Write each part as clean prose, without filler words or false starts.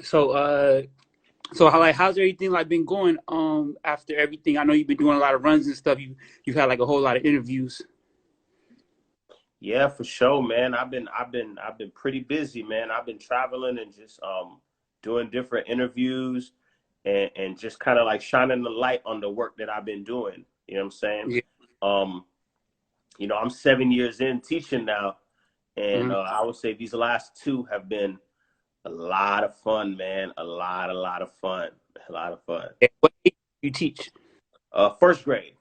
So so how's everything like been going after everything? I know you've been doing a lot of runs and stuff. You've had like a whole lot of interviews. Yeah, for sure, man. I've been pretty busy, man. I've been traveling and just doing different interviews and just kind of like shining the light on the work that I've been doing. You know what I'm saying? Yeah. Um, I'm 7 years in teaching now, and Mhm. I would say these last two have been a lot of fun, man. A lot of fun. A lot of fun. Yeah, what age do you teach? First grade.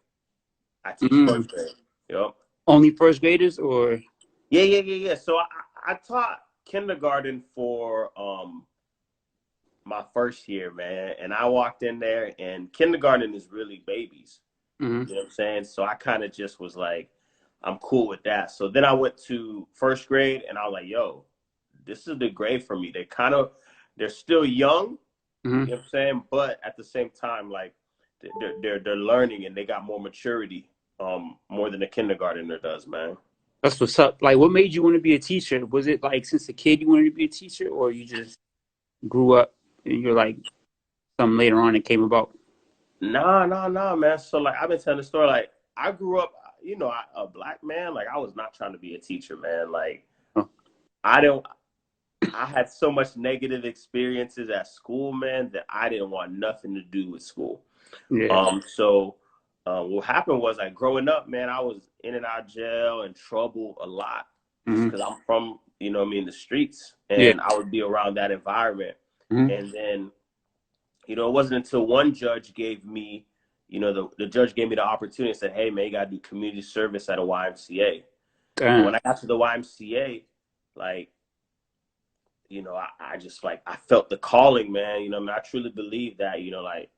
I teach Mm. first grade. Yep. Only first graders or Yeah. So I taught kindergarten for my first year, man. And I walked in there and kindergarten is really babies. Mhm. You know what I'm saying? So I kind of just was like, I'm cool with that. So then I went to first grade and I was like, yo, this is the grade for me. They're still young, you Mhm. know what I'm saying? But at the same time, like they're learning and they got more maturity, more than a kindergartner does, man. That's what's up. Like, what made you want to be a teacher? Was it like since a kid you wanted to be a teacher, or you just grew up and you're like something later on it came about? Nah, man. So like I've been telling the story. Like I grew up, a black man. Like I was not trying to be a teacher, man. Like Oh, I don't. I had so much negative experiences at school, man, that I didn't want nothing to do with school. yeah. So what happened was, like growing up, man, I was in and out of jail and trouble a lot, just Mhm. because I'm from, what I mean, the streets, Yeah. and I would be around that environment. Mhm. And then it wasn't until one judge gave me, the judge gave me the opportunity and said, hey, man, you got to do community service at a YMCA. And Damn. when I got to the YMCA, like, I just like, I felt the calling, man. I mean, I truly believe that, like,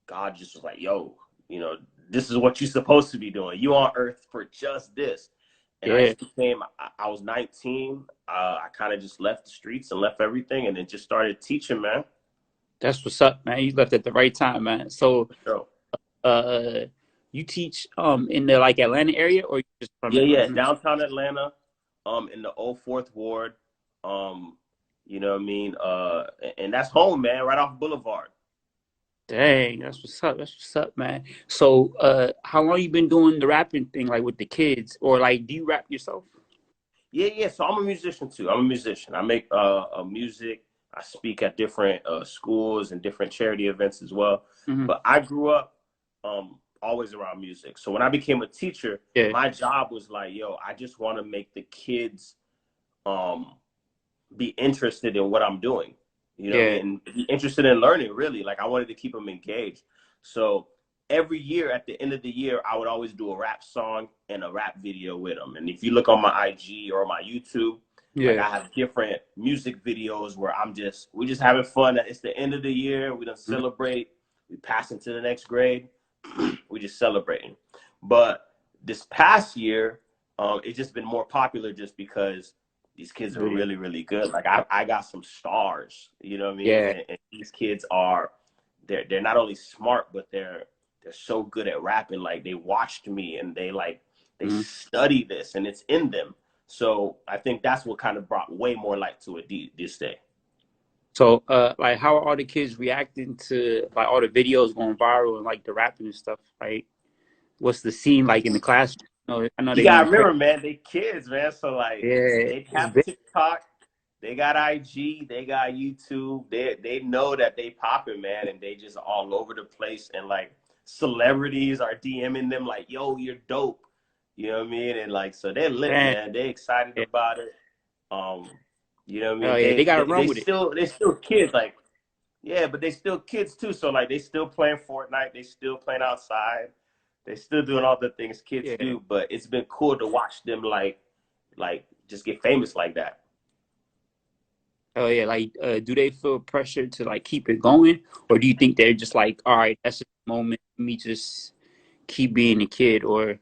God just was like, yo, you know, this is what you're supposed to be doing. You on earth for just this. And I Yeah. just I was 19. I kind of just left the streets and left everything and then just started teaching, man. That's what's up, man. You left at the right time, man. So, For sure. uh, you teach in the like Atlanta area, or you just from Yeah. Atlanta? Downtown Atlanta, in the old Fourth Ward. Um, you know what I mean? And that's home, man, right off Boulevard. Dang, that's what's up. That's what's up, man. So, how long you been doing the rapping thing, like with the kids, or like do you rap yourself? Yeah. So I'm a musician too. I'm a musician. I make music. I speak at different schools and different charity events as well. Hmm. But I grew up always around music. So when I became a teacher, Yeah, my job was like, yo, I just want to make the kids um, be interested in what I'm doing. You know what I yeah. mean? And be interested in learning, really. Like I wanted to keep them engaged. So every year at the end of the year, I would always do a rap song and a rap video with them. And if you look on my IG or my YouTube, like Yeah. I have different music videos where we're just having fun. It's the end of the year. We don't Mhm. celebrate. We pass into the next grade. We just celebrating. But this past year, it's just been more popular just because these kids are Video. really, really good. Like I got some stars, you know what I mean? Yeah. And these kids are they're not only smart, but they're so good at rapping. Like they watched me and they Mhm. study this and it's in them. So I think that's what kind of brought way more light to it this day. So, like, how are all the kids reacting to like all the videos going viral and like the rapping and stuff? Like, what's the scene like in the classroom? I know You they're gotta going crazy. remember, man, they kids, man. So like Yeah, they it's have big. TikTok, they got IG, they got YouTube. They know that they popping, man, and they just all over the place. And like celebrities are DMing them like, "Yo, you're dope." You know what I mean? And like, so they're lit, Damn. man. They excited Yeah. about it. Um, you know what I Oh mean? yeah, they gotta run with it. They still kids, like yeah, but they still kids too. So like they still playing Fortnite, they still playing outside, they still doing all the things kids Yeah. do. But it's been cool to watch them like just get famous like that. Oh yeah, like do they feel pressure to like keep it going, or do you think they're just like, all right, that's just a moment. Let me just keep being a kid, or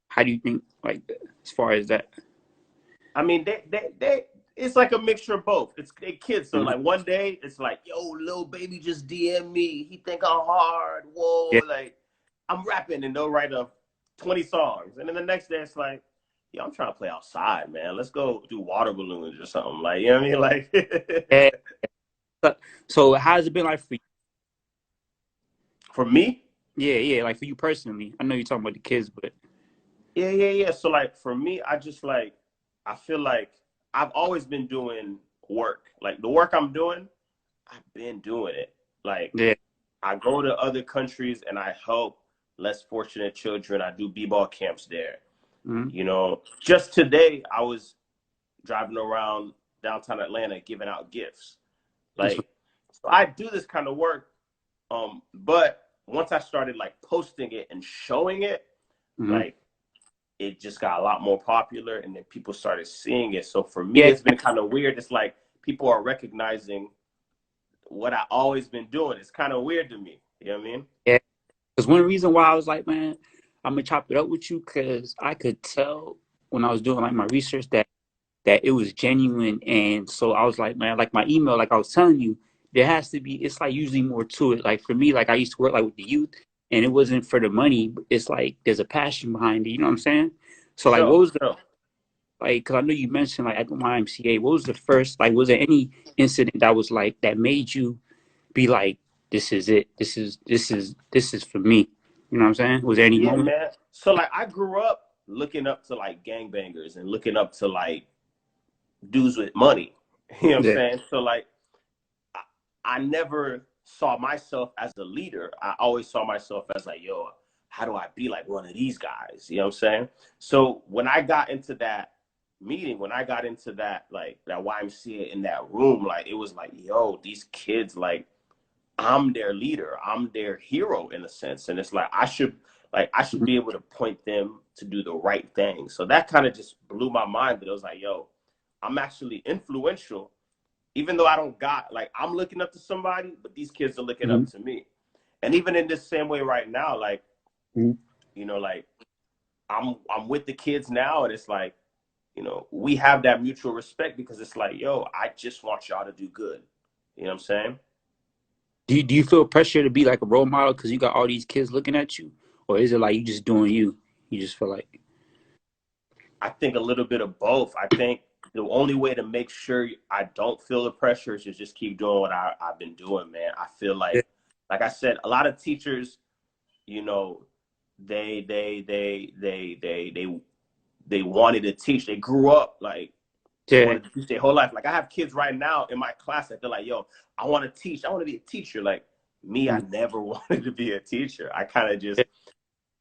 how do you think like as far as that? I mean, they it's like a mixture of both. It's they kids, so Mhm. like one day it's like, yo, little baby just DM me. He think I'm hard. Whoa, Yeah, like I'm rapping and they'll write 20 songs, and then the next day it's like, yeah, I'm trying to play outside, man. Let's go do water balloons or something. Like you know what I mean? Like yeah. So how's it been like for you? For me, Yeah, yeah, like for you personally. I know you're talking about the kids, but yeah. So like for me, I just like I feel like I've always been doing work. Like the work I'm doing, I've been doing it. Like yeah. I go to other countries and I help less fortunate children. I do b-ball camps there. Mm-hmm. You know, just today I was driving around downtown Atlanta giving out gifts. Like, so I do this kind of work. But once I started like posting it and showing it, Mm-hmm. like it just got a lot more popular and then people started seeing it. So for me, Yeah, it's been kind of weird. It's like people are recognizing what I always been doing. It's kind of weird to me. You know what I mean? yeah. Because one reason why I was like, man, I'm gonna chop it up with you, because I could tell when I was doing like my research that it was genuine, and so I was like, man, like my email, like I was telling you, there has to be. It's like usually more to it. Like for me, like I used to work like with the youth, and it wasn't for the money. But it's like there's a passion behind it. You know what I'm saying? So like, what Sure, was the sure. like? Because I know you mentioned like at the YMCA, what was the first like? Was there any incident that was like that made you be like, this is it. This is for me. You know what I'm saying? Was there any Yeah, moment? man. So like I grew up looking up to like gangbangers and looking up to like dudes with money. You know what I'm Yeah. saying? So like I, I never saw myself as a leader. I always saw myself as like, yo, how do I be like one of these guys? You know what I'm saying? So when I got into that meeting, when I got into that like that YMCA in that room, like it was like, yo, these kids like I'm their leader. I'm their hero in a sense. And it's like I should be able to point them to do the right thing. So that kind of just blew my mind that it was like, yo, I'm actually influential, even though I don't got like I'm looking up to somebody, but these kids are looking Mm-hmm. up to me. And even in this same way right now, like, Mm-hmm. you know, like I'm with the kids now and it's like, you know, we have that mutual respect because it's like, yo, I just want y'all to do good. You know what I'm saying? Do you feel pressure to be like a role model because you got all these kids looking at you, or is it like you just doing you? You just feel like I think a little bit of both. I think the only way to make sure I don't feel the pressure is to just keep doing what I've been doing, man. I feel yeah, like I said, a lot of teachers, you know, they they wanted to teach. They grew up like they yeah, wanted to teach their whole life. Like I have kids right now in my class that feel like, yo, I want to teach. I want to be a teacher. Like me, I mm, never wanted to be a teacher. I kind of just yeah,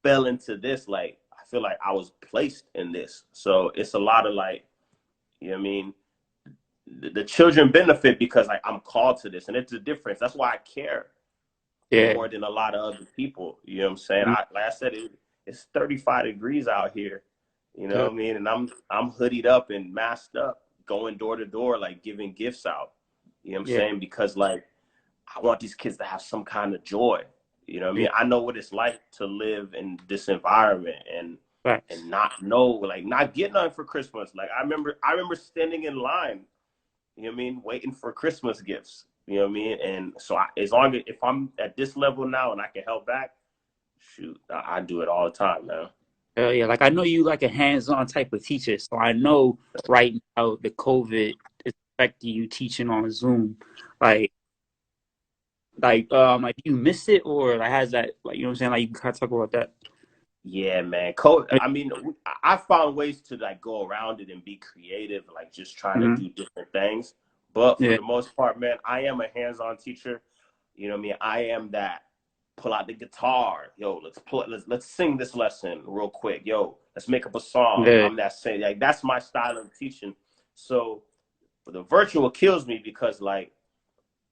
fell into this. Like I feel like I was placed in this. So it's a lot of like, you know what I mean? The children benefit because like I'm called to this, and it's a difference. That's why I care yeah, more than a lot of other people. You know what I'm saying? mm, Like I said, it's 35 degrees out here. You know yeah, what I mean? And I'm hoodied up and masked up, going door to door, like giving gifts out. You know what I'm yeah, saying? Because like I want these kids to have some kind of joy. You know what I yeah. mean? I know what it's like to live in this environment Facts. and not know, like not get nothing for Christmas. Like I remember standing in line, you know what I mean, waiting for Christmas gifts. You know what I mean? And so as long as if I'm at this level now and I can help back, shoot, I do it all the time, man. Yeah. Like I know you like a hands-on type of teacher, so I know right now the COVID is affecting you teaching on Zoom. Like, like do you miss it, or like has that like you know what I'm saying? Like you kind of talk about that. Yeah, man. I mean, I found ways to like go around it and be creative, like just trying to Mm-hmm. do different things. But for Yeah, the most part, man, I am a hands-on teacher. You know what I mean? I am that. Pull out the guitar, yo. Let's sing this lesson real quick, yo. Let's make up a song. yeah, I'm that saying like that's my style of teaching. So the virtual kills me because like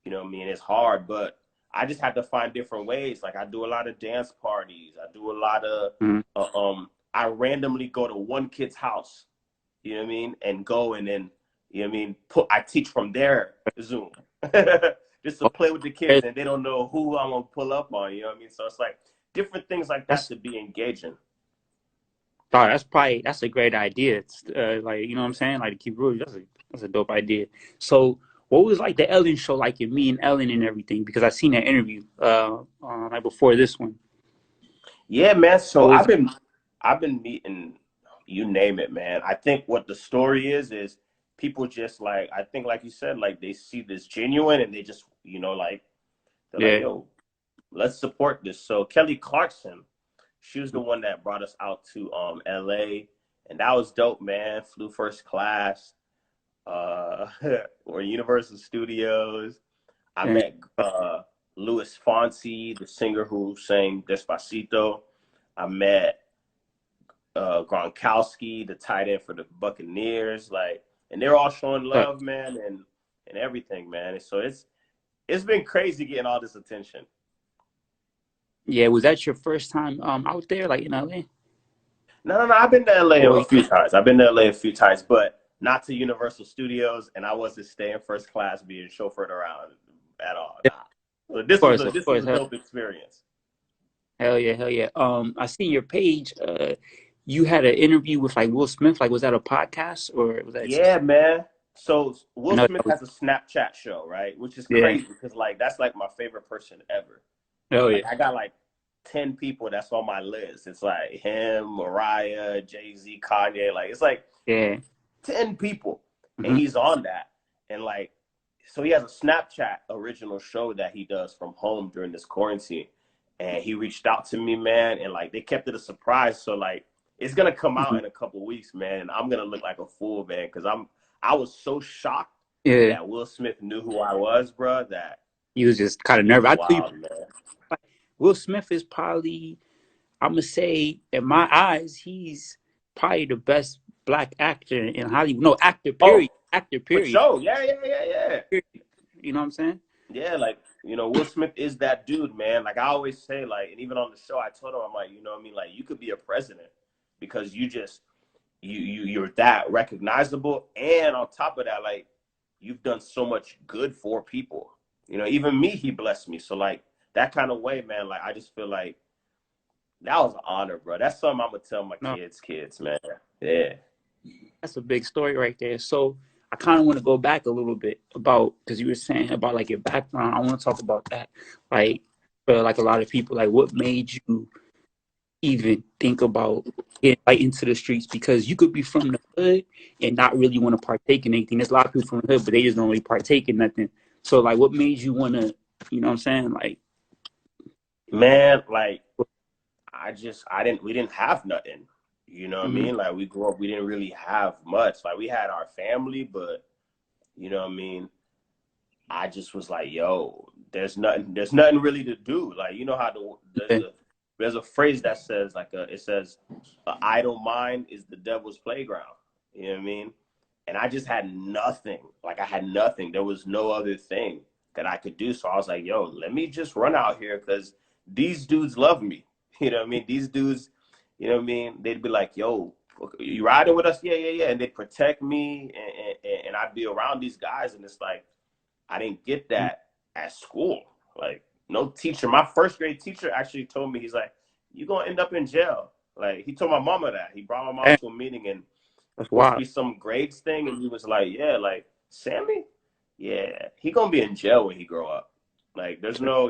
you know what I mean? It's hard, but I just have to find different ways. Like I do a lot of dance parties. I do a lot of mm-hmm. I randomly go to one kid's house, you know what I mean, and go and then you know what I mean, I teach from their Zoom. Just to play with the Okay. kids and they don't know who I'm gonna pull up on, you know what I mean? So it's like different things like that That's to be engaging. that's a great idea. It's, like you know what I'm saying? Like to keep rules. That's a dope idea. So what was like the Ellen show like in me and Ellen and everything? Because I seen that interview like before this one. Yeah, man. So What was it? I've been meeting you name it, man. I think what the story is people just like I think like you said, like they see this genuine and they just like they're like, Yeah. yo, let's support this. So Kelly Clarkson, she was the one that brought us out to LA, and that was dope, man. Flew first class, uh or Universal Studios. I Yeah. met Louis Fonsi, the singer who sang Despacito. I met Gronkowski, the tight end for the Buccaneers, like, and they're all showing Uh, love, man, and everything, man. And so it's been crazy getting all this attention. yeah. Was that your first time out there, like in LA? No. I've been to LA Or a few times. I've been to LA a few times, but not to Universal Studios, and I wasn't staying first class, being chauffeured around at all. yeah, Nah. So this was of this was course. a dope experience. Hell yeah, hell yeah. I seen your page. You had an interview with like Will Smith. Like, was that a podcast or was that just Yeah, man. So Will another? Smith has a Snapchat show, right? Which is Yeah. crazy because like that's like my favorite person ever. Hell Like yeah. I got like 10 people that's on my list. It's like him, Mariah, Jay-Z, Kanye. Like it's like Yeah. 10 people. And Hmm. he's on that. And like so he has a Snapchat original show that he does from home during this quarantine. And he reached out to me, man, and like they kept it a surprise. So like it's gonna come out Hmm. in a couple weeks, man, and I'm gonna look like a fool, man, because I was so shocked Yeah. that Will Smith knew who I was, bro, that He was just kind of it nervous. was I know you. wild, man. Like, Will Smith is probably, I'm gonna say, in my eyes, he's probably the best black actor in Hollywood. No, actor. Oh, Period. Actor. for Period. sure. Yeah. Period. You know what I'm saying? Yeah, like, Will Smith is that dude, man. Like I always say, like, and even on the show, I told him, I'm like, you know what I mean? Like, you could be a president because you're that recognizable. And on top of that, like, you've done so much good for people. Even me, he blessed me. So like that kind of way, man, like I just feel like that was an honor, bro. That's something I'm gonna tell my No. kids, man. Yeah. That's a big story right there. So I kind of want to go back a little bit about because you were saying about like your background. I want to talk about that. Like for like a lot of people, like what made you even think about getting right into the streets? Because you could be from the hood and not really want to partake in anything. There's a lot of people from the hood, but they just don't really partake in nothing. So like, what made you want to? You know what I'm saying? Like, Man, like we didn't have nothing. You know what I mm-hmm, mean? Like we grew up, we didn't really have much. Like we had our family, but you know what I mean? I just was like, yo, there's nothing really to do. Like, you know how yeah, there's a phrase that says it says, "An idle mind is the devil's playground." You know what I mean? And I just had nothing. Like I had nothing. There was no other thing that I could do. So I was like, yo, let me just run out here because these dudes love me. You know what I mean? These dudes, you know what I mean? They'd be like, yo, you riding with us? Yeah. And they'd protect me and I'd be around these guys. And it's like, I didn't get that at school. Like no teacher. My first grade teacher actually told me, he's like, "You're gonna end up in jail." Like he told my mama that. He brought my mom yeah, to a meeting and that's supposed to wild. be some grades thing, and he was like, "Yeah, like Sammy, yeah, he gonna be in jail when he grow up. Like there's no,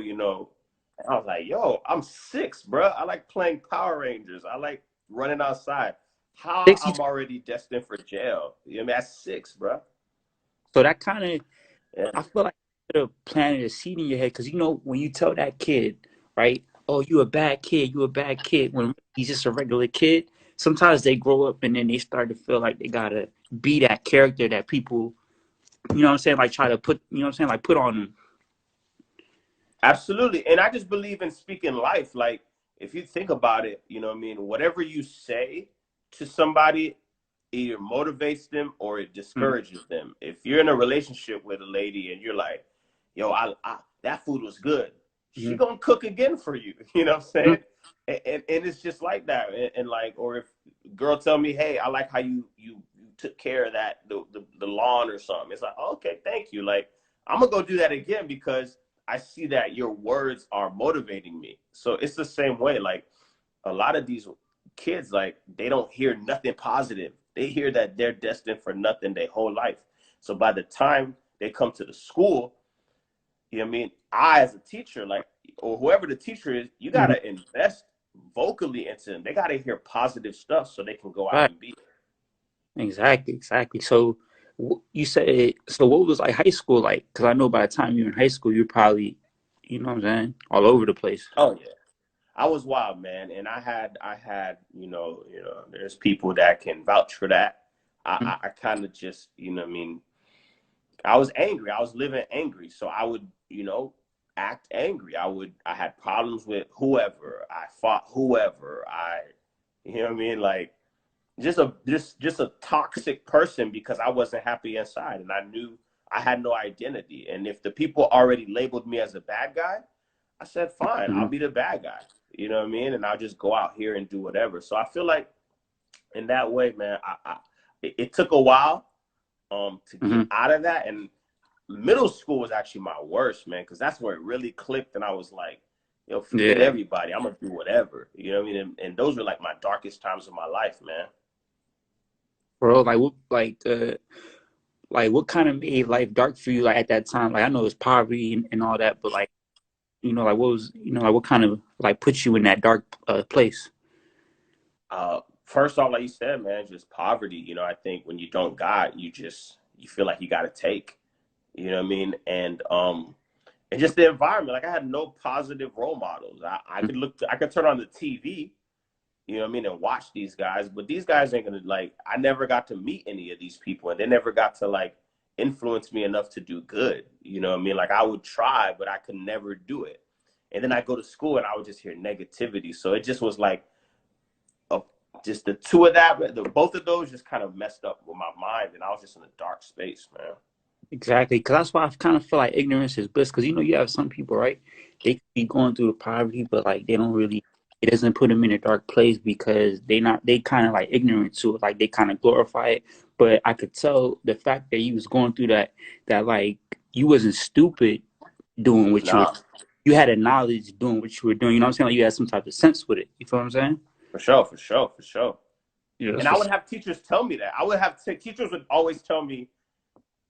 And I was like, "Yo, I'm 6, bro. I like playing Power Rangers. I like running outside. How 60. I'm already destined for jail? You know, what I mean, at 6, bro. So that kind of Yeah, I feel like you could have planted a seed in your head because you know when you tell that kid, right? Oh, you a bad kid. You a bad kid. When he's just a regular kid, sometimes they grow up and then they start to feel like they gotta be that character that people, you know what I'm saying, like try to put, you know what I'm saying, like put on them. absolutely. And I just believe in speaking life. Like if you think about it, you know what I mean? Whatever you say to somebody either motivates them or it Mm-hmm. discourages them. If you're in a relationship with a lady and you're like, yo, that food was good, she gonna cook again for you. You know what I'm Mm-hmm. saying? And it's just like that. And like, or if girl tell me, hey, I like how you took care of that the lawn or something. It's like, okay, thank you. Like I'm gonna go do that again because I see that your words are motivating me. So it's the same way. Like a lot of these kids, like they don't hear nothing positive. They hear that they're destined for nothing their whole life. So by the time they come to the school, you know what I mean? I, as a teacher, like, or whoever the teacher is, you got Mm-hmm. to invest vocally into them. They got to hear positive stuff so they can go out Right. and be. Exactly. Exactly. So You said so. What was like high school like? Because I know by the time you're in high school, you're probably, you know what I'm saying, all over the place. Oh yeah. I was wild, man, and there's people that can vouch for that. I kind of just, what I mean, I was angry. I was living angry, so I would, act angry. I had problems with whoever. I fought whoever. What I mean, like just a toxic person because I wasn't happy inside, and I knew I had no identity. And if the people already labeled me as a bad guy, I said, fine, I'll Mm-hmm. be the bad guy. You know what I mean? And I'll just go out here and do whatever. So I feel like in that way, man, it took a while to Hmm. get out of that. And middle school was actually my worst, man, because that's where it really clicked. And I was like, forget Yeah, everybody. I'm gonna do whatever. You know what I mean? And those were like my darkest times of my life, man. bro. Like what kind of made life dark for you like at that time? Like I know it's poverty and all that, but like like what was like what kind of like put you in that dark place? First off, like you said, man, just poverty. I think when you don't got, you feel like you got to take. You know what I mean? And just the environment. Like I had no positive role models. I could turn on the TV, you know what I mean, and watch these guys, but these guys ain't gonna like. I never got to meet any of these people, and they never got to like influence me enough to do good. You know what I mean? Like I would try, but I could never do it. And then I go to school, and I would just hear negativity. So it just was like a, just the two of that, both of those just kind of messed up with my mind, and I was just in a dark space, man. Exactly, because that's why I kind of feel like ignorance is bliss. Because you have some people, right? They could be going through the poverty, but like they don't really. It doesn't put them in a dark place because they kind of like ignorant to it. Like they kind of glorify it. But I could tell the fact that you was going through that like you wasn't stupid doing what you were. Nah, You had a knowledge doing what you were doing. You know what I'm saying? Like you had some type of sense with it. You feel what I'm saying? for sure, for sure, for sure. Yeah, And that's I what's. would have teachers tell me that. I would have teachers would always tell me,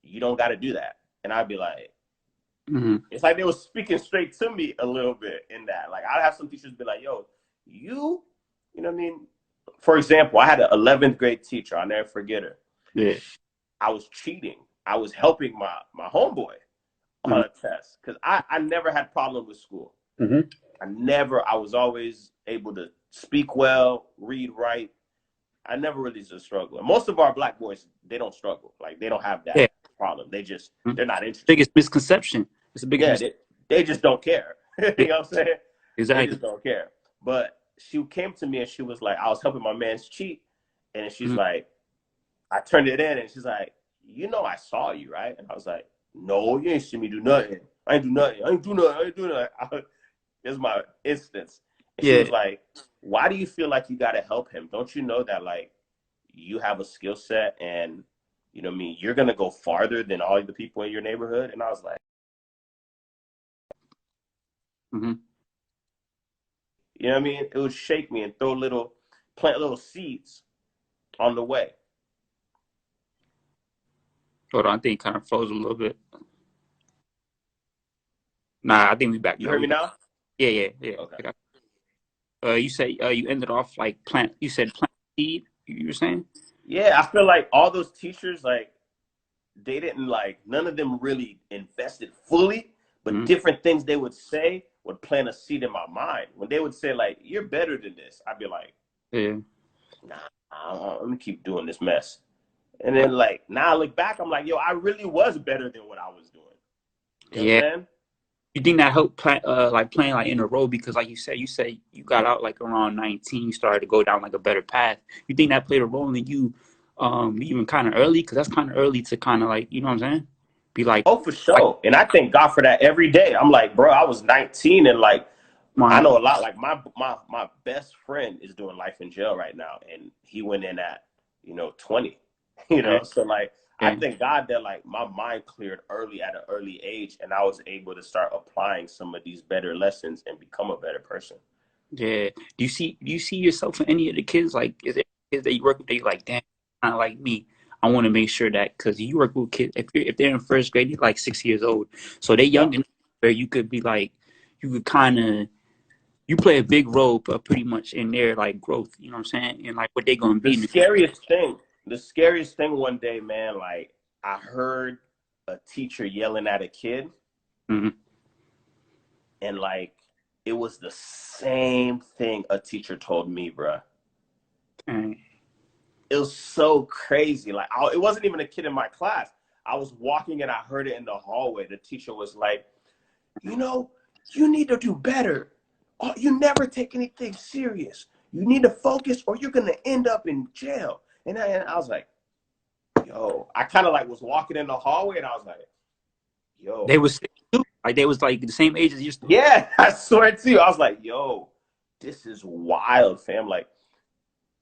"You don't got to do that," and I'd be like, Mm-hmm. it's like they were speaking straight to me a little bit in that. Like I'd have some teachers be like, "Yo, you know what I mean?" For example, I had an 11th grade teacher. I'll never forget her. Yeah. I was cheating. I was helping my homeboy on Mm-hmm. a test because I never had problem with school. Mm-hmm. I was always able to speak well, read, write. I never really just struggled. And most of our black boys, they don't struggle. Like they don't have Yeah. that problem. Mhm. They're not interested. Biggest misconception. It's the biggest Yeah, misconception. they just don't care. You know what I'm saying? They Exactly. just don't care. But she came to me and she was like, I was helping my man's cheat. And she's Mm-hmm. like, I turned it in and she's like, I saw you, right? And I was like, no, you ain't see me do nothing. I ain't do nothing. I ain't do nothing. I ain't do nothing. This is my instance. And she was Yeah. like, why do you feel like you got to help him? Don't you know that, like, you have a skill set and, what I mean, you're going to go farther than all the people in your neighborhood? And I was like, Mm-hmm. you know what I mean? It would shake me and plant little seeds on the way. Hold on, I think it kind of froze a little bit. Nah, I think we back You now. heard We me back. now? Yeah, yeah, yeah. Okay. You said you ended off like plant. You said plant seed. You were saying? Yeah, I feel like all those teachers, like, they didn't like, none of them really invested fully, but Mm-hmm. different things they would say would plant a seed in my mind. When they would say, like, you're better than this, I'd be like, Yeah. nah, I'm gonna keep doing this mess. And then, like, now I look back, I'm like, yo, I really was better than what I was doing. You know what I'm Yeah. saying? You think that helped like playing like in a row because like you said you got out like around 19, you started to go down like a better path. You think that played a role in you even kind of early because that's kind of early to kind of like you know what I'm saying? Be Oh, for like sure. And I thank God for that every day. I'm like, bro, I was 19 and like, I my know a lot. Like my best friend is doing life in jail right now, and he went in at 20. yeah, So like I yeah. thank God that like my mind cleared early at an early age, and I was able to start applying some of these better lessons and become a better person. Yeah. Do you see yourself in any of the kids? Like, is it kids that you work with that you like, damn, kind of like me? I want to make sure that because you work with kids, if they're in first grade, they're like 6 years old, so they're young Yep. enough where you could be like, you could kind of you play a big role, pretty much in their like growth. You know what I'm saying? And like what they're gonna The be in the future. scariest thing, the scariest thing one day, man, like. I heard a teacher yelling at a kid, Mm-hmm. and like it was the same thing a teacher told me, bruh. And It was so crazy. Like it wasn't even a kid in my class. I was walking and I heard it in the hallway. The teacher was like, you know, you need to do better. Oh, you never take anything serious. You need to focus or you're gonna end up in jail. And I was like, yo, I kind of like was walking in the hallway and I was like, they yo, was sick too. Like they was like the same age as you. yeah, I swear to you. I was like, yo, this is wild, fam. Like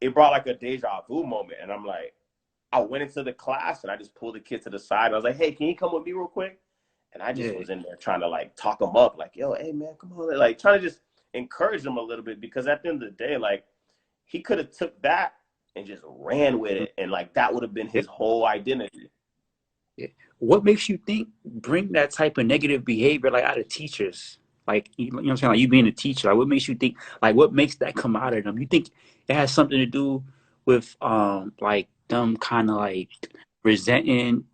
it brought like a deja vu moment. And I'm like, I went into the class and I just pulled the kid to the side. I was like, hey, can you come with me real quick? And I just Yeah. was in there trying to like talk him up, like, yo, hey man, come on, like trying to just encourage him a little bit because at the end of the day, like he could have took that and just ran with it, and like that would have been Yeah. his whole identity. Yeah. What makes you think bring that type of negative behavior like out of teachers? Like you know what I'm saying? Like you being a teacher, like what makes you think like what makes that come out of them? You think it has something to do with like them kind of like resenting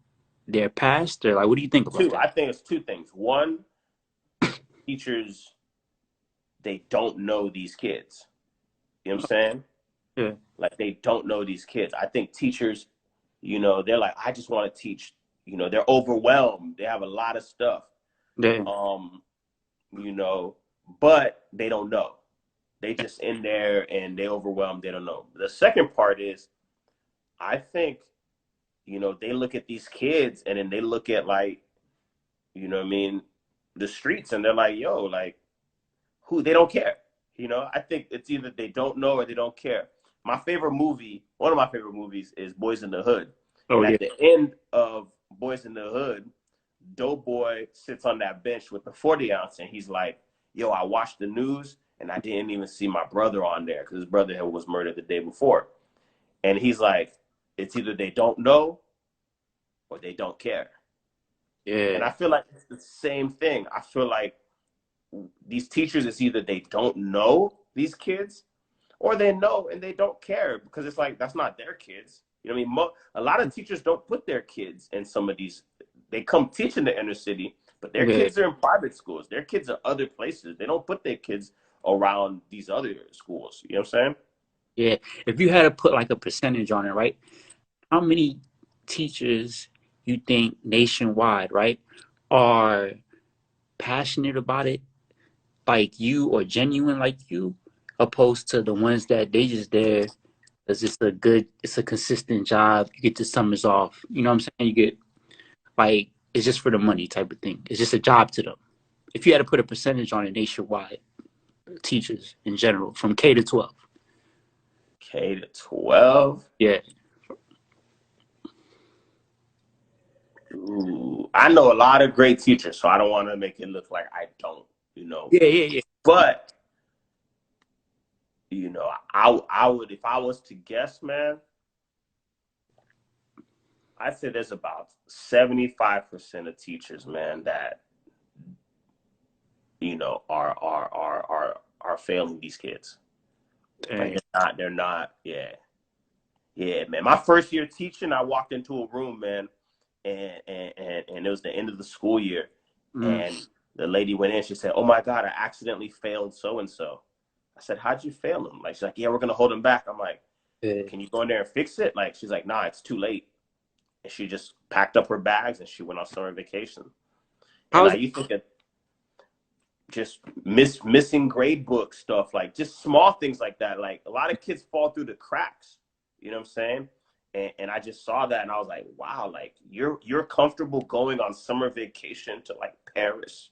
their past or like what do you think about Two, that? I think it's two things. One, teachers, they don't know these kids. You know what I'm saying? Yeah. Like they don't know these kids. I think teachers, they're like, I just want to teach. They're overwhelmed. They have a lot of stuff. Yeah. Um, you know, but they don't know. They just in there and they overwhelmed. They don't know. The second part is, I think, they look at these kids and then they look at like, what I mean, the streets and they're like, yo, like, who they don't care. I think it's either they don't know or they don't care. My favorite movie, one of my favorite movies, is Boys in the Hood, Oh and yeah. at the end of Boys in the Hood, Doughboy sits on that bench with the 40 ounce, and he's like, "Yo, I watched the news, and I didn't even see my brother on there because his brother was murdered the day before." And he's like, "It's either they don't know or they don't care." And Yeah. I feel like it's the same thing. I feel like these teachers, it's either they don't know these kids or they know and they don't care because it's like that's not their kids. I mean, a lot of teachers don't put their kids in some of these. They come teach in the inner city, but their Yeah. kids are in private schools. Their kids are other places. They don't put their kids around these other schools. You know what I'm saying? Yeah. If you had to put like a percentage on it, right? How many teachers you think nationwide, right, are passionate about it like you or genuine like you, opposed to the ones that they just there because it's a consistent job. You get the summers off. You know what I'm saying? You get like it's just for the money type of thing. It's just a job to them. If you had to put a percentage on it nationwide, teachers in general, from K to 12. K to 12. Yeah. Ooh, I know a lot of great teachers, so I don't want to make it look like I don't. You know, Yeah, yeah, yeah. but I would, if I was to guess, man, I'd say there's about 75% of teachers, man, that are failing these kids. Like Dang. they're not, yeah. Yeah, man. My first year teaching, I walked into a room, man, and it was the end of the school year. Mm, And the lady went in, she said, "Oh my God, I accidentally failed so and so." I said, "How'd you fail him?" Like she's like, "Yeah, we're gonna hold him back." I'm like, yeah. "Can you go in there and fix it?" Like she's like, "Nah, it's too late." And she just packed up her bags and she went on summer vacation. And How's like you think of just missing grade book stuff, like just small things like that. Like a lot of kids fall through the cracks. You know what I'm saying? And I just saw that and I was like, wow, like you're comfortable going on summer vacation to like Paris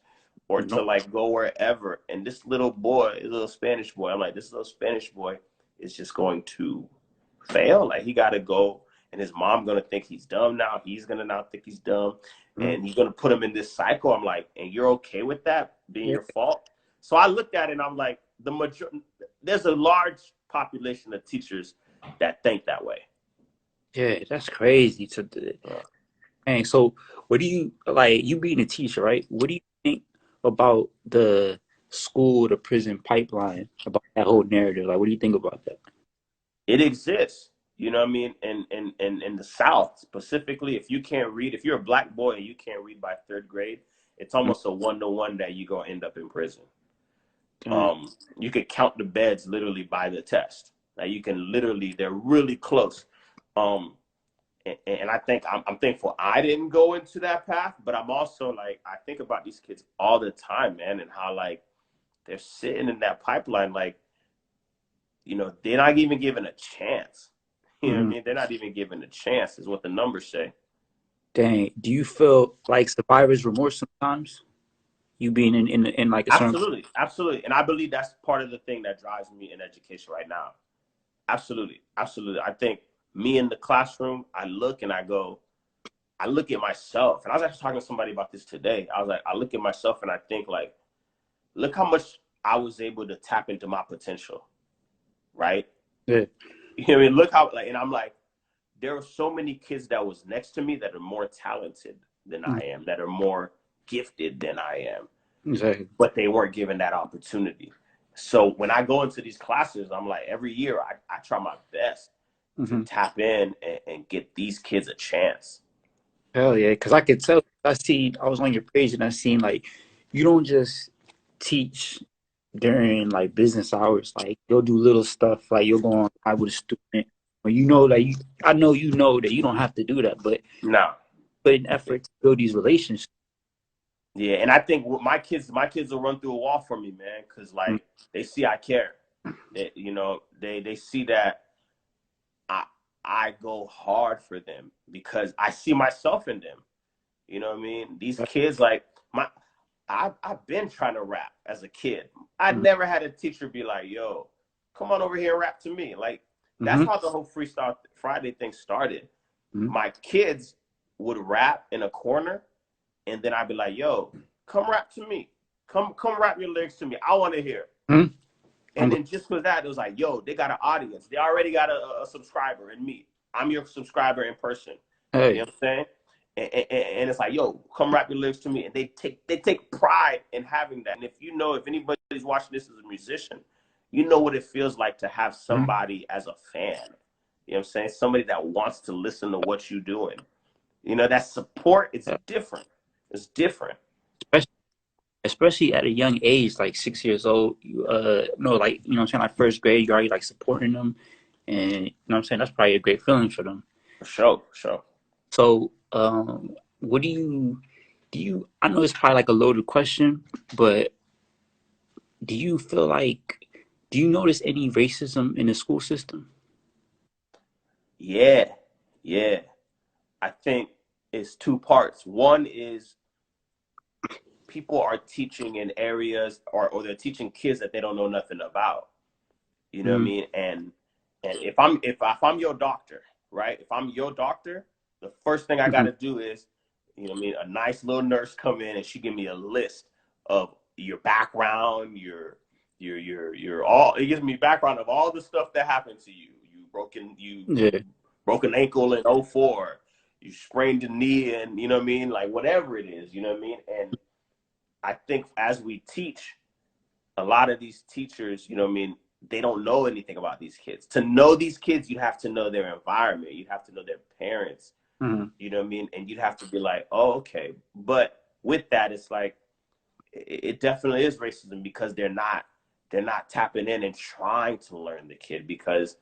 or to no? like go wherever. And this little boy, this little Spanish boy, I'm like, this little Spanish boy is just going to fail. Like he gotta go and his mom gonna think he's dumb now. He's gonna now think he's dumb. Mm, And he's gonna put him in this cycle. I'm like, and you're okay with that being yeah, your fault? So I looked at it and I'm like, there's a large population of teachers that think that way. yeah, that's crazy. Uh, Dang, so what do you like? You being a teacher, right? What do you think about the school to prison pipeline? About that whole narrative? Like, what do you think about that? it exists. You know what I mean? And in the South specifically, if you can't read, if you're a black boy and you can't read by third grade, it's Mm, almost a 1-to-1 that you're gonna end up in prison. dang. You could count the beds literally by the test. Like you can literally, they're really close. Um, and I think I'm thankful I didn't go into that path, but I'm also like I think about these kids all the time, man, and how like they're sitting in that pipeline, like they're not even given a chance. You know what I Mm-hmm. mean? They're not even given a chance, is what the numbers say. Dang. Do you feel like survivor's remorse sometimes? You being in like a certain. Absolutely, absolutely, and I believe that's part of the thing that drives me in education right now. Absolutely, absolutely. I think me in the classroom, I look and I go, I look at myself, and I was actually talking to somebody about this today. I was like, I look at myself and I think like, look how much I was able to tap into my potential, right? Yeah. You know what I mean? Look how like, and I'm like, there are so many kids that was next to me that are more talented than Mm, I am, that are more gifted than I am, exactly. but they weren't given that opportunity. So when I go into these classes, I'm like, every year I try my best to Mm-hmm. tap in and get these kids a chance. Hell yeah, because I could tell. I was on your page and I seen like you don't just teach during like business hours. Like you'll do little stuff. Like you'll go on live with a student, or I know you know that you don't have to do that, but Now, put an effort to build these relationships. yeah, and I think with my kids will run through a wall for me, man, because Mm, like they see I care. They see that I I go hard for them because I see myself in them. You know what I mean? These kids, like my, I've been trying to rap as a kid. I mm, never had a teacher be like, "Yo, come on over here and rap to me." Like that's mm, how the whole Freestyle Friday thing started. mm, My kids would rap in a corner, and then I'd be like, "Yo, come rap to me. Come rap your lyrics to me. I want to hear." mm. I'm And then just for that, it was like, "Yo, they got an audience. They already got a subscriber in me. I'm your subscriber in person." You know hey, what I'm saying? And it's like, yo, come rap your lyrics to me, and they take pride in having that. And if anybody's watching this as a musician, you know what it feels like to have mm, somebody as a fan. You know what I'm saying? Somebody that wants to listen to what you're doing. That support is yeah. different. It's different. especially, especially at a young age, like 6 years old. You no, like you know, what I'm saying like first grade, you're already like supporting them, and you know, what I'm saying that's probably a great feeling for them. For sure, for sure. So, what do you? I know it's probably like a loaded question, but do you feel like do you notice any racism in the school system? Yeah, yeah. I think it's two parts. One is people are teaching in areas or they're teaching kids that they don't know nothing about. You know what I Mm, mean? And if I'm your doctor, right? If I'm your doctor, the first thing I got mm-hmm. to do is, what I mean, a nice little nurse come in and she give me a list of your background, your all. It gives me background of all the stuff that happened to you. You Yeah. broken ankle in '04. You sprained a knee, and you know what I mean, like whatever it is. You know what I mean? And I think as we teach, a lot of these teachers, you know what I mean, they don't know anything about these kids. To know these kids, you have to know their environment. You have to know their parents. Mm-hmm. You know what I mean? And you'd have to be like, oh, okay. But with that, it's like it definitely is racism because they're not tapping in and trying to learn the kid because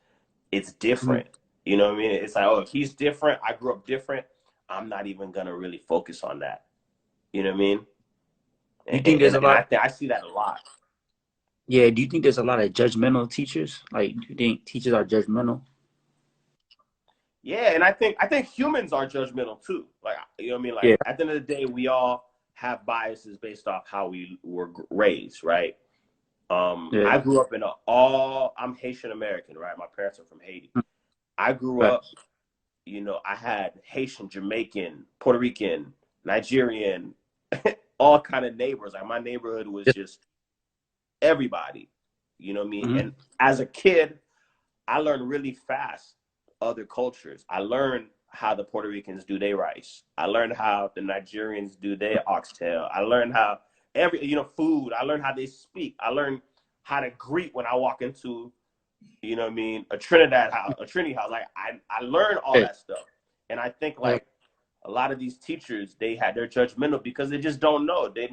it's different. You know what I mean? It's like, oh, if he's different, I grew up different. I'm not even gonna really focus on that. You know what I mean? Do you And, think there's and, a and lot? I see that a lot. Yeah. Do you think there's a lot of judgmental teachers? Like, do you think teachers are judgmental? Yeah, and I think humans are judgmental too. Like what I mean, Yeah. like at the end of the day, we all have biases based off how we were raised, right? Yeah. I grew up in a all I'm Haitian American, right? My parents are from Haiti. Mm, I grew up, facts. I had Haitian, Jamaican, Puerto Rican, Nigerian, all kind of neighbors. Like my neighborhood was Yeah. just everybody. You know what I mean? Mm-hmm. And as a kid, I learned really fast other cultures. I learned how the Puerto Ricans do their rice. I learned how the Nigerians do their oxtail. I learned how food. I learned how they speak. I learned how to greet when I walk into, you know what I mean, a Trinidad house, a Trinity house. Like I learned all Yeah. that stuff. And I think Uh, like a lot of these teachers, they had their judgmental because they just don't know. They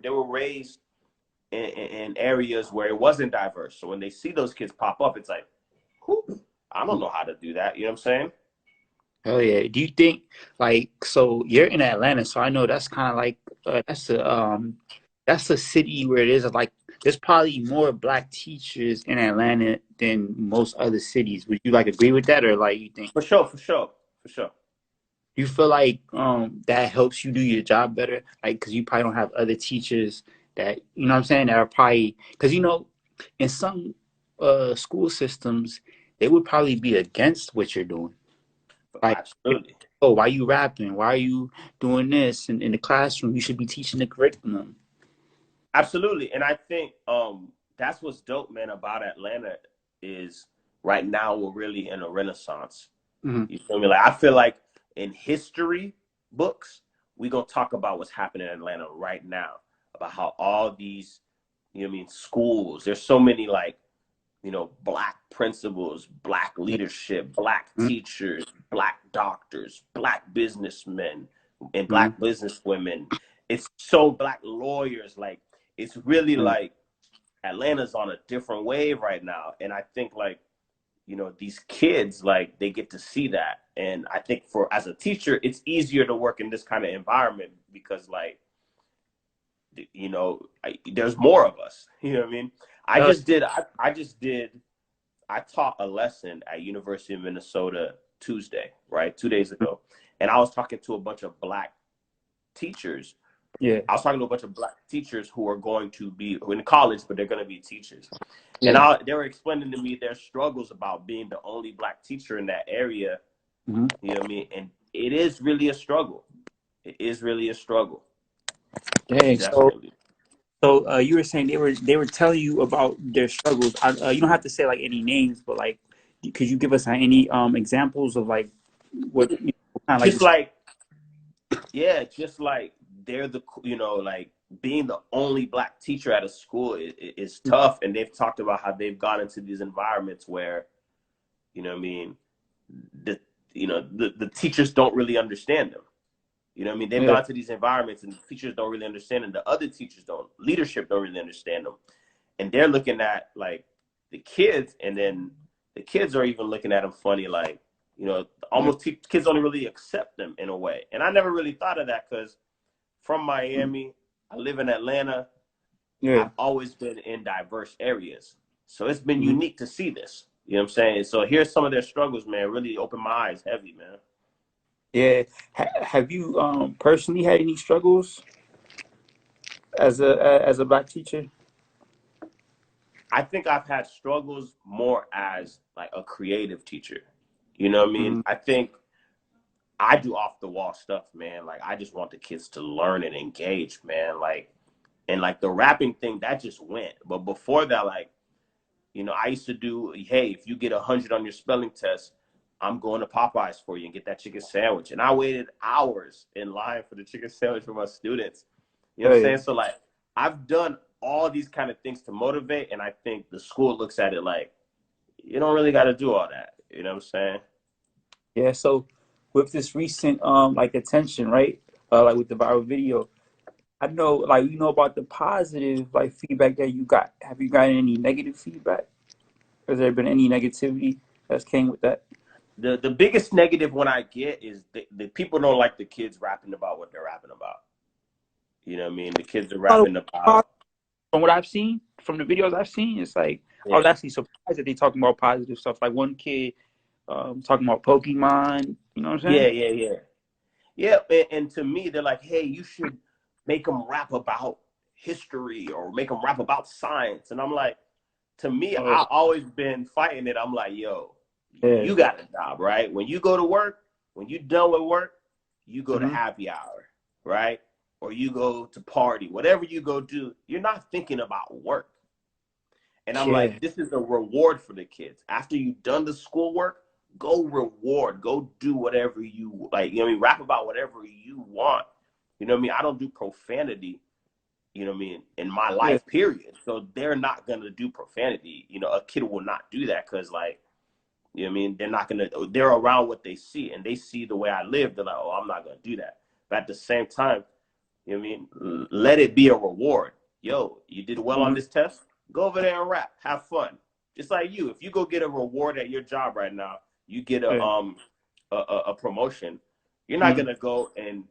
were raised in areas where it wasn't diverse. So when they see those kids pop up, it's like, who? I don't know how to do that. You know what I'm saying? Hell yeah. Do you think like so you're in Atlanta, so I know that's kind of like that's a city where there's like there's probably more black teachers in Atlanta than most other cities. Would you like agree with that or like you think For sure, for sure, for sure. you feel like that helps you do your job better? Like cuz you probably don't have other teachers that you know what I'm saying that are probably cuz you know in some school systems they would probably be against what you're doing. Like Absolutely. oh, why you rapping? Why are you doing this in the classroom? You should be teaching the curriculum. Absolutely. And I think that's what's dope, man, about Atlanta is right now we're really in a renaissance. Hmm. You feel me? Like I feel like in history books, we're gonna talk about what's happening in Atlanta right now, about how all these, you know what I mean, schools, there's so many like, you know, black principals, black leadership, black teachers, black doctors, black businessmen, and Hmm. black businesswomen. It's so black lawyers. Like it's really like Atlanta's on a different wave right now. And I think like, you know, these kids, like they get to see that. And I think for as a teacher, it's easier to work in this kind of environment because like, you know, there's more of us. You know what I mean? Uh, I just did I taught a lesson at University of Minnesota Tuesday, right? 2 days ago. And I was talking to a bunch of black teachers. yeah, I was talking to a bunch of black teachers who are going to be who in college, but they're going to be teachers. And yeah. they were explaining to me their struggles about being the only black teacher in that area. Hmm. You know what I mean? And it is really a struggle. It is really a struggle. Dang. So, Definitely. you were saying they were telling you about their struggles. You don't have to say like any names, but like, could you give us any examples of like what you know, kind of like Just this? like yeah, just like they're the you know like being the only black teacher at a school is tough, and they've talked about how they've gone into these environments where you know what I mean the the teachers don't really understand them. You know what I mean? They've Yeah. gone to these environments and the teachers don't really understand them. The other teachers don't. Leadership don't really understand them, and they're looking at like the kids, and then the kids are even looking at them funny, like you know almost kids don't really accept them in a way. And I never really thought of that because from Miami. I live in Atlanta. Yeah. I've always been in diverse areas. So it's been Hmm. unique to see this. You know what I'm saying? So here's some of their struggles, man. Really opened my eyes heavy, man. Yeah. Have you personally had any struggles as a black teacher? I think I've had struggles more as like a creative teacher. You know what I mean? Hmm. I think I do off the wall stuff, man. Like I just want the kids to learn and engage, man. Like and like the rapping thing that just went. But before that, like you know, I used to do, hey, if you get 100 on your spelling test, I'm going to Popeyes for you and get that chicken sandwich. And I waited hours in line for the chicken sandwich for my students. You know what I'm Yeah. saying? So like I've done all these kind of things to motivate, and I think the school looks at it like, you don't really got to do all that. You know what I'm saying? Yeah. So with this recent like attention, right? Like with the viral video, I know like you know about the positive like feedback that you got. Have you gotten any negative feedback? Has there been any negativity that's came with that? The biggest negative when I get is the people don't like the kids rapping about what they're rapping about. You know what I mean? The kids are rapping about, From what I've seen, from the videos I've seen, it's like I yeah, was actually surprised that they talking about positive stuff. Like one kid talking about Pokemon. You know what I'm yeah, saying? yeah, yeah. Yeah, and to me, they're like, hey, you should make them rap about history or make them rap about science. And I'm like, to me, Oh I always been fighting it. I'm like, yo, yeah. you got a job, right? When you go to work, when you done with work, you go to Hmm. happy hour, right? Or you go to party, whatever you go do, you're not thinking about work. And I'm Yeah. like, this is a reward for the kids. After you've done the schoolwork, go reward, go do whatever you like. You know what I mean? Rap about whatever you want. You know what I mean? I don't do profanity, you know what I mean, in my Yeah. life, period. So they're not gonna do profanity. You know, a kid will not do that because like, you know what I mean, they're around what they see and they see the way I live. They're like, oh, I'm not gonna do that. But at the same time, you know what I mean, let it be a reward. Yo, you did well on Mm-hmm. this test. Go over there and rap. Have fun. Just like you, if you go get a reward at your job right now, you get Yeah. a promotion. You're not Mm-hmm. gonna go and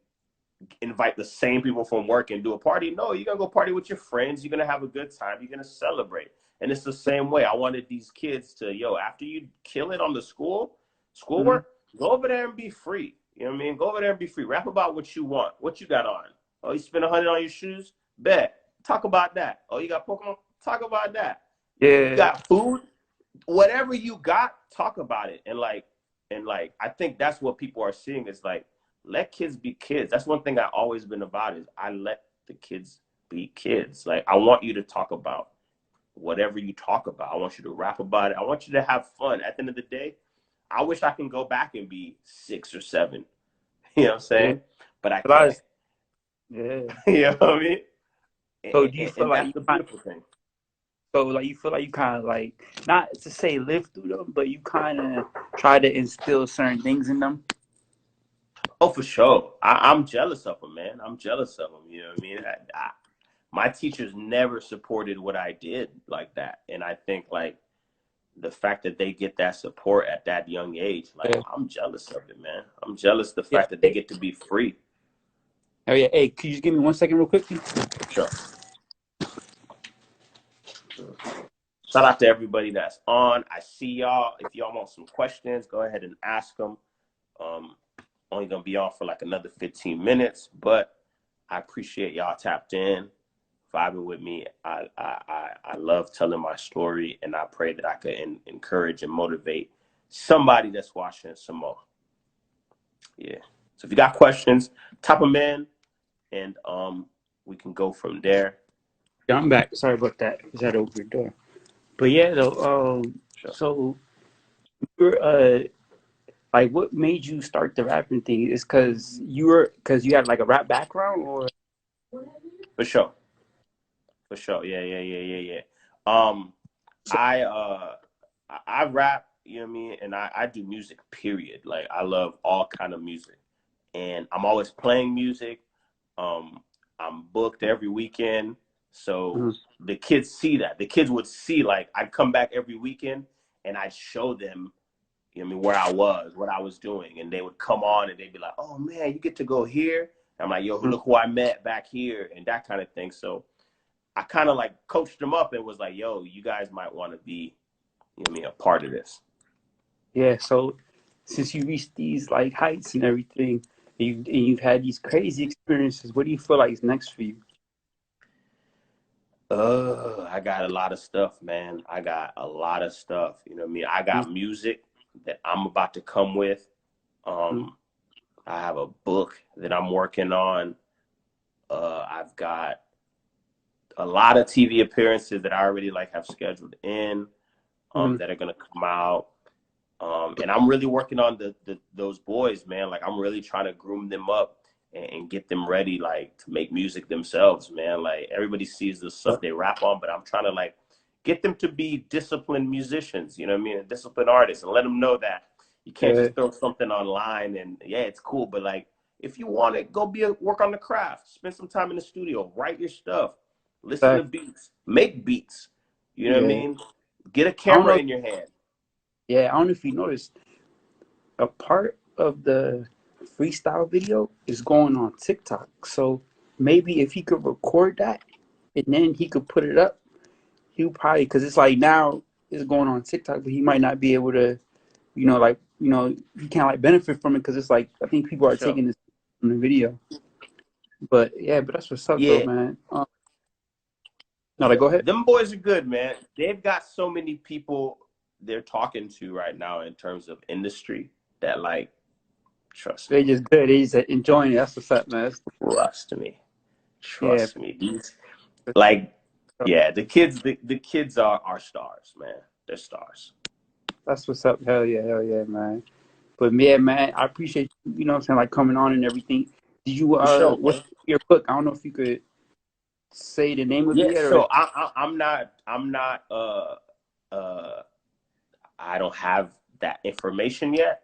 invite the same people from work and do a party. No, you're gonna go party with your friends. You're gonna have a good time. You're gonna celebrate. And it's the same way. I wanted these kids to, yo, after you kill it on the Mm-hmm. schoolwork, go over there and be free. You know what I mean? Go over there and be free. Rap about what you want, what you got on. Oh, you spend 100 on your shoes? Bet. Talk about that. Oh, you got Pokemon? Talk about that. You Yeah. got food? Whatever you got, talk about it. And like I think that's what people are seeing is like, let kids be kids. That's one thing I've always been about is I let the kids be kids. Like I want you to talk about whatever you talk about. I want you to rap about it. I want you to have fun. At the end of the day, I wish I can go back and be 6 or 7. You know what I'm Yeah. saying? But I But I can't. was, yeah. You know what I mean? So do you feel And like that's you the kind beautiful thing. so like you feel like you kind of like not to say live through them, but you kind of try to instill certain things in them? Oh, for sure. I'm jealous of them, man. I'm jealous of them. You know what I mean? My teachers never supported what I did like that. And I think like the fact that they get that support at that young age, like Yeah. I'm jealous of it, man. I'm jealous the Yeah. fact that they get to be free. Oh yeah. Hey, could you just give me 1 second real quickly? Sure. Shout out to everybody that's on. I see y'all. If y'all want some questions, go ahead and ask them. Um, only gonna be on for like another 15 minutes, but I appreciate y'all tapped in, vibing with me. I love telling my story, and I pray that I could encourage and motivate somebody that's watching some more. Yeah. So if you got questions, type them in, and we can go from there. Yeah, I'm back. Sorry about that. Is that over your door? But yeah, though. Sure. So you're like, what made you start the rapping thing? Is because you had like a rap background, or For sure. For sure. Yeah, yeah, yeah, yeah, yeah. so, I I rap, you know what I mean, and I do music, period. Like I love all kind of music. And I'm always playing music. Um, I'm booked every weekend. So Mhm. the kids see that. The kids would see like I'd come back every weekend and I'd show them, you know what I mean, where I was, what I was doing. And they would come on and they'd be like, oh man, you get to go here. I'm like, yo, look who I met back here and that kind of thing. So I kind of like coached them up and was like, yo, you guys might want to be, you know what I mean, a part of this. Yeah. So since you reached these like heights and everything, and you've had these crazy experiences, what do you feel like is next for you? I got a lot of stuff, man. I got a lot of stuff. You know what I mean? I got music that I'm about to come with. Mm-hmm. Um, I have a book that I'm working on. I've got a lot of TV appearances that I already like have scheduled in, Mm-hmm. that are gonna come out. And I'm really working on those boys, man. Like I'm really trying to groom them up and get them ready, like to make music themselves, man. Like everybody sees the stuff they rap on, but I'm trying to like get them to be disciplined musicians. You know what I mean? And disciplined artists, and let them know that you can't Yeah. just throw something online and yeah, it's cool, but like if you want it, go work on the craft. Spend some time in the studio, write your stuff, listen to Exactly. beats, make beats. You know what I Yeah. mean? Get a I don't camera know. in your hand. Yeah, I don't know if you noticed. A part of the freestyle video is going on TikTok. So maybe if he could record that and then he could put it up, he'll probably because it's like now it's going on TikTok, but he might not be able to, he can't like benefit from it because it's like I think people For are sure. taking this from the video. But yeah, but that's what's up though, Yeah, man. No, like go ahead. them boys are good, man. They've got so many people they're talking to right now in terms of industry that, like, trust They me, just good. They just enjoying it. That's what's up, man. trust me, Yeah, trust me. These, like, yeah, the kids are stars, man. They're stars. that's what's up. Hell yeah, man. But yeah, man, I appreciate you know what I'm saying, like coming on and everything. Did you For sure, what's man. your book? I don't know if you could. say the name of it Yeah, yet, or so I'm not uh I don't have that information yet.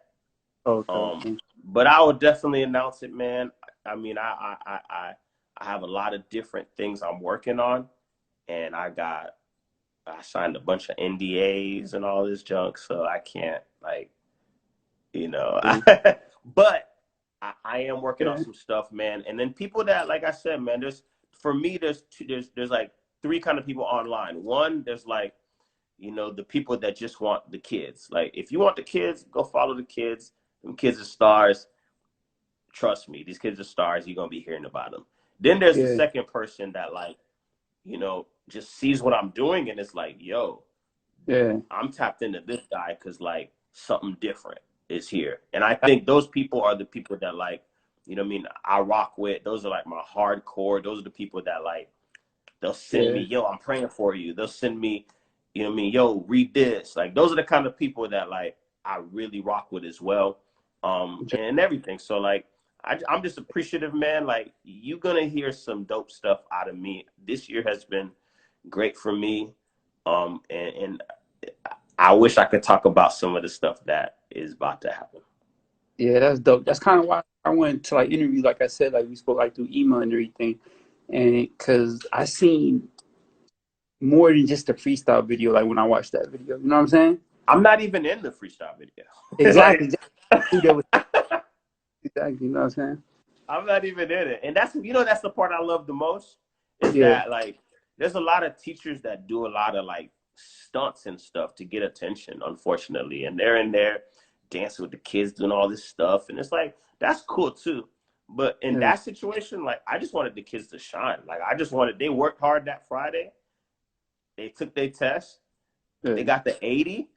okay, Um, okay, but I would definitely announce it, man. I mean, I have a lot of different things I'm working on, and I signed a bunch of NDAs and all this junk, so I can't like, you know. yeah, But I am working on yeah, some stuff, man. And then people that, like I said, man, there's for me, there's like three kind of people online. One, there's like, the people that just want the kids. Like, if you want the kids, go follow the kids. Them kids are stars. Trust me, these kids are stars. You're gonna be hearing about them. Then there's the yeah, second person that like, just sees what I'm doing and it's like, yo, yeah, I'm tapped into this guy because like something different is here. And I think those people are the people that like, what I mean, I rock with. Those are like my hardcore. Those are the people that like they'll send me, yeah, yo, I'm praying for you. They'll send me, what I mean, yo, read this. Like those are the kind of people that like I really rock with as well. And everything. So like I'm just appreciative, man. Like you're gonna hear some dope stuff out of me. This year has been great for me. And I wish I could talk about some of the stuff that is about to happen. yeah. That's dope. That's kind of why I wanted to like interview. Like I said, like we spoke like through email and everything, and because I seen more than just the freestyle video. Like when I watched that video, you know what I'm saying? I'm not even in the freestyle video. Exactly. Like Exactly. That was exactly. You know what I'm saying? I'm not even in it. And that's the part I love the most is Yeah. that like there's a lot of teachers that do a lot of like stunts and stuff to get attention, unfortunately. And they're in there dancing with the kids, doing all this stuff. And it's like, that's cool too. But in Yeah. that situation, like I just wanted the kids to shine. Like they worked hard that Friday. They took their test. They Yeah. got the 80.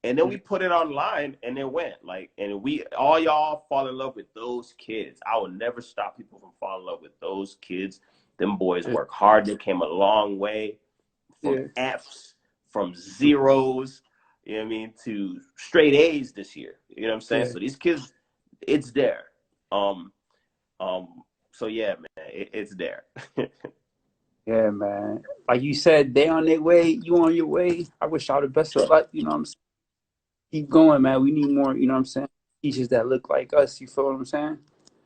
And then we put it online and it went like, and we all y'all fall in love with those kids. I will never stop people from falling in love with those kids. Them boys Yeah. work hard. They came a long way from Yeah. F's, from zeros, you know what I mean, to straight A's this year. You know what I'm saying? Yeah. So these kids, it's there. Um, so yeah, man, it's there. Yeah, man. Like you said, they on their way, you on your way. I wish y'all the best of luck. You know what I'm saying? Keep going, man. We need more, you know what I'm saying? Teachers that look like us. You feel what I'm saying?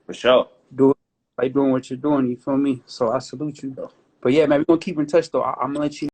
For sure. Do it like doing what you're doing. You feel me? So I salute you. But yeah, man, we're gonna keep in touch though. I'm gonna let you